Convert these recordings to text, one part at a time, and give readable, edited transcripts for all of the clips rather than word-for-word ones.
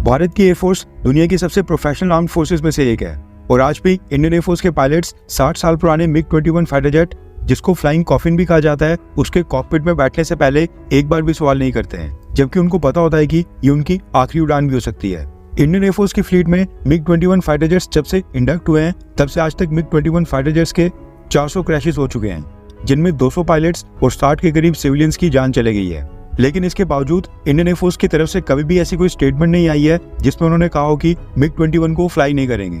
भारत की एयरफोर्स दुनिया की सबसे प्रोफेशनल आर्म्ड फोर्सेस में से एक है और आज भी इंडियन एयरफोर्स के पायलट्स 60 साल पुराने MiG-21 फाइटर जेट, जिसको फ्लाइंग कॉफिन भी कहा जाता है, उसके कॉकपिट में बैठने से पहले एक बार भी सवाल नहीं करते हैं, जबकि उनको पता होता है कि ये उनकी आखिरी उड़ान भी हो सकती है। इंडियन एयरफोर्स की फ्लीट में MiG-21 फाइटर जेट्स जब से इंडक्ट हुए हैं तब से आज तक MiG-21 फाइटर जेट्स के 400 क्रैशेस हो चुके हैं, जिनमें 200 पायलट्स और 60 के करीब सिविलियंस की जान चली गई है। लेकिन इसके बावजूद इंडियन एयरफोर्स की तरफ से कभी भी ऐसी कोई स्टेटमेंट नहीं आई है जिसमें उन्होंने कहा हो कि MiG-21 को फ्लाई नहीं करेंगे।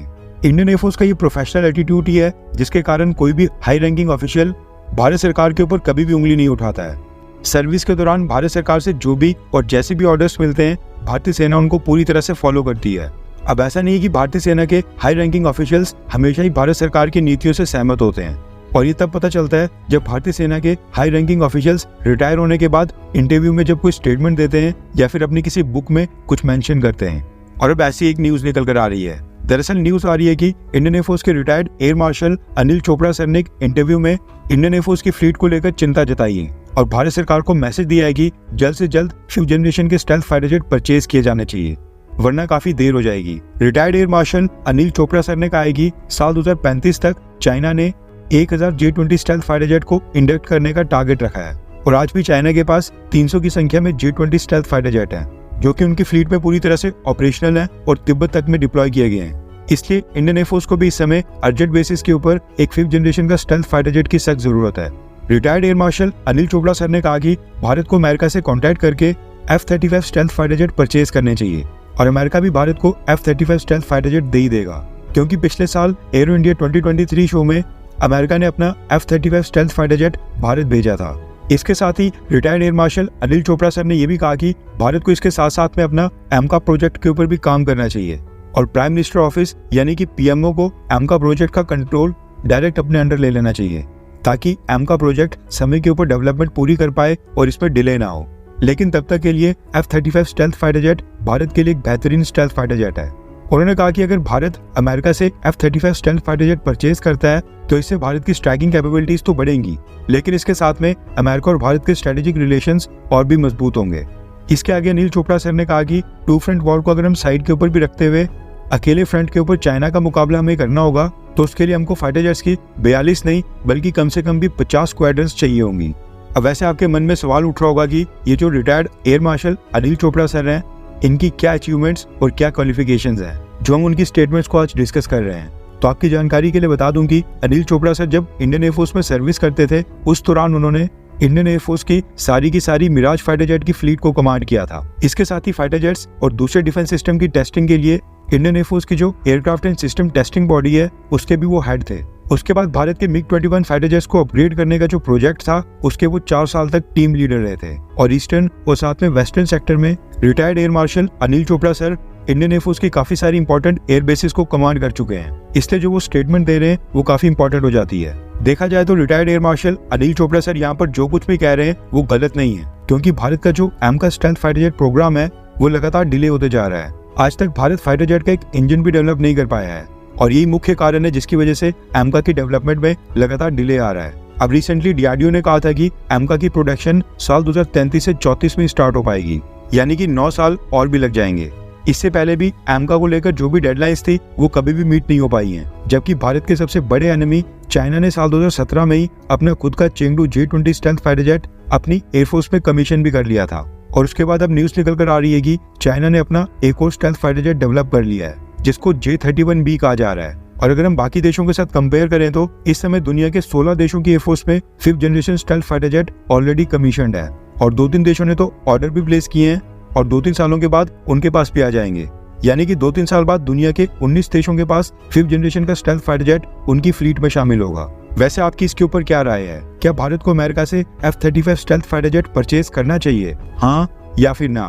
इंडियन एयरफोर्स का ये प्रोफेशनल एटीट्यूड ही है जिसके कारण कोई भी हाई रैंकिंग ऑफिशियल भारत सरकार के ऊपर कभी भी उंगली नहीं उठाता है। सर्विस के दौरान भारत सरकार से जो भी और जैसे भी ऑर्डर्स मिलते हैं, भारतीय सेना उनको पूरी तरह से फॉलो करती है। अब ऐसा नहीं है कि भारतीय सेना के हाई रैंकिंग ऑफिशियल्स हमेशा ही भारत सरकार की नीतियों से सहमत होते हैं, और ये तब पता चलता है जब भारतीय सेना के हाई रैंकिंग ऑफिशियल्स रिटायर होने के बाद इंटरव्यू में जब कोई स्टेटमेंट देते हैं या फिर अपनी किसी बुक में कुछ मेंशन करते हैं। और अब ऐसी एक न्यूज निकल कर आ रही है। दरअसल न्यूज आ रही है कि इंडियन एयरफोर्स के retired air marshal Anil Chopra sir ने एक इंटरव्यू में इंडियन एयरफोर्स की फ्लीट को लेकर चिंता जताई है और भारत सरकार को मैसेज दिया है कि जल्द से जल्द 5th जनरेशन के स्टेल्थ फाइटर जेट परचेज किए जाने चाहिए, वरना काफी देर हो जाएगी। Retired air marshal Anil Chopra sir ने कहा है कि साल 2035 तक चाइना ने 1000 J-20 स्टेल्थ फाइटर जेट को इंडक्ट करने का टारगेट रखा है और आज भी चाइना के पास 300 की संख्या में J-20 स्टेल्थ फाइटर जेट हैं, जो कि उनकी फ्लीट में पूरी तरह से ऑपरेशनल हैं और तिब्बत तक में डिप्लॉय किए गए हैं। इसलिए इंडियन एयरफोर्स को भी इस समय अर्जेंट बेसिस के ऊपर एक 5th जनरेशन का स्टेल्थ फाइटर जेट की सख्त जरूरत है। Retired air marshal Anil Chopra sir ने कहा कि भारत को अमेरिका से कॉन्टैक्ट करके F-35 stealth fighter jet purchase करने चाहिए और अमेरिका भी भारत को F-35 स्टेल्थ फाइटर जेट दे ही देगा, क्योंकि पिछले साल एरो इंडिया 2023 शो में अमेरिका ने अपना F-35 stealth fighter jet Bharat भेजा था। इसके साथ ही retired air marshal Anil Chopra sir ने यह भी कहा कि भारत को इसके साथ साथ में अपना एमका प्रोजेक्ट के ऊपर भी काम करना चाहिए और प्राइम मिनिस्टर ऑफिस यानी कि पीएमओ को एमका प्रोजेक्ट का कंट्रोल डायरेक्ट अपने अंडर ले लेना चाहिए, ताकि एमका प्रोजेक्ट समय के ऊपर डेवलपमेंट पूरी कर पाए और इस पर डिले ना हो। लेकिन तब तक के लिए F-35 stealth fighter jet Bharat के लिए एक बेहतरीन स्टेल्थ फाइटर जेट है। उन्होंने कहा कि अगर भारत अमेरिका से F-35 stealth fighter jet purchase करता है तो इससे भारत की स्ट्राइकिंग कैपेबिलिटीज तो बढ़ेंगी, लेकिन इसके साथ में अमेरिका और भारत के स्ट्रेटेजिक रिलेशंस और भी मजबूत होंगे। इसके आगे अनिल चोपड़ा सर ने कहा कि 2 फ्रंट वॉर को अगर हम साइड के ऊपर भी रखते हुए अकेले फ्रंट के ऊपर चाइना का मुकाबला हमें करना होगा तो उसके लिए हमको फाइटर जेट्स की 42 नहीं बल्कि कम से कम भी 50 स्क्वाड्रन्स चाहिए होंगी। अब वैसे आपके मन में सवाल उठ रहा होगा कि ये जो retired air marshal Anil Chopra sir हैं, इनकी क्या अचीवमेंट्स और क्या क्वालिफिकेशंस हैं, जो हम उनकी स्टेटमेंट्स को आज डिस्कस कर रहे हैं। तो आपकी जानकारी के लिए बता दूं कि अनिल चोपड़ा सर जब इंडियन एयरफोर्स में सर्विस करते थे, उस दौरान उन्होंने इंडियन एयरफोर्स की सारी मिराज फाइटर जेट की फ्लीट को कमांड किया था। इसके साथ ही फाइटर जेट्स और दूसरे डिफेंस सिस्टम की टेस्टिंग के लिए इंडियन एयरफोर्स की जो aircraft and system testing body है, उसके भी वो हेड थे। उसके बाद भारत के MiG-21 फाइटर जेट्स को अपग्रेड करने का जो प्रोजेक्ट था, उसके वो 4 साल तक टीम लीडर रहे थे और ईस्टर्न और साथ में वेस्टर्न सेक्टर में retired air marshal Anil Chopra sir Indian air force की काफी सारी इंपॉर्टेंट एयर बेसिस को कमांड कर चुके हैं। इसलिए जो वो स्टेटमेंट दे रहे हैं वो काफी इंपॉर्टेंट हो जाती है। देखा जाए तो retired air marshal Anil Chopra sir यहाँ पर जो कुछ भी कह रहे हैं वो गलत नहीं है, क्योंकि भारत का जो एमका स्टेल्थ फाइटर जेट प्रोग्राम है वो लगातार डिले होते जा रहा है। आज तक भारत फाइटर जेट का एक इंजन भी डेवलप नहीं कर पाया है और यही मुख्य कारण है जिसकी वजह से एमका की डेवलपमेंट में लगातार डिले आ रहा है। अब रिसेंटली डीआरडीओ ने कहा था कि एमका की प्रोडक्शन साल 2033 से 34 में स्टार्ट हो पाएगी, यानी कि 9 साल और भी लग जाएंगे। इससे पहले भी एमका को लेकर जो भी डेडलाइंस थी वो कभी भी मीट नहीं हो पाई हैं, जबकि भारत के सबसे बड़े एनिमी चाइना ने साल 2017 में ही अपना खुद का Chengdu J-20 stealth fighter jet अपनी एयरफोर्स में कमीशन भी कर लिया था और उसके बाद अब न्यूज निकल कर आ रही है कि चाइना ने अपना एक और स्टेल्थ फाइटर जेट डेवलप कर लिया है, जिसको J-31B कहा जा रहा है। और अगर हम बाकी देशों के साथ कंपेयर करें तो इस समय दुनिया के 16 देशों की एयरफोर्स में 5th generation stealth fighter jet already commissioned है और 2-3 देशों ने तो ऑर्डर भी प्लेस किए हैं और 2-3 सालों के बाद उनके पास भी आ जाएंगे, यानी कि 2-3 साल बाद दुनिया के 19 देशों के पास 5th जनरेशन का स्टेल्थ फाइटर जेट उनकी फ्लीट में शामिल होगा। वैसे आपकी इसके ऊपर क्या राय है? क्या भारत को अमेरिका से F-35 stealth fighter jet purchase करना चाहिए, हाँ या फिर ना?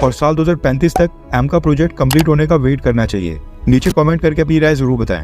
और साल 2035 तक एमका प्रोजेक्ट कंप्लीट होने का वेट करना चाहिए? नीचे कमेंट करके अपनी राय जरूर बताएं।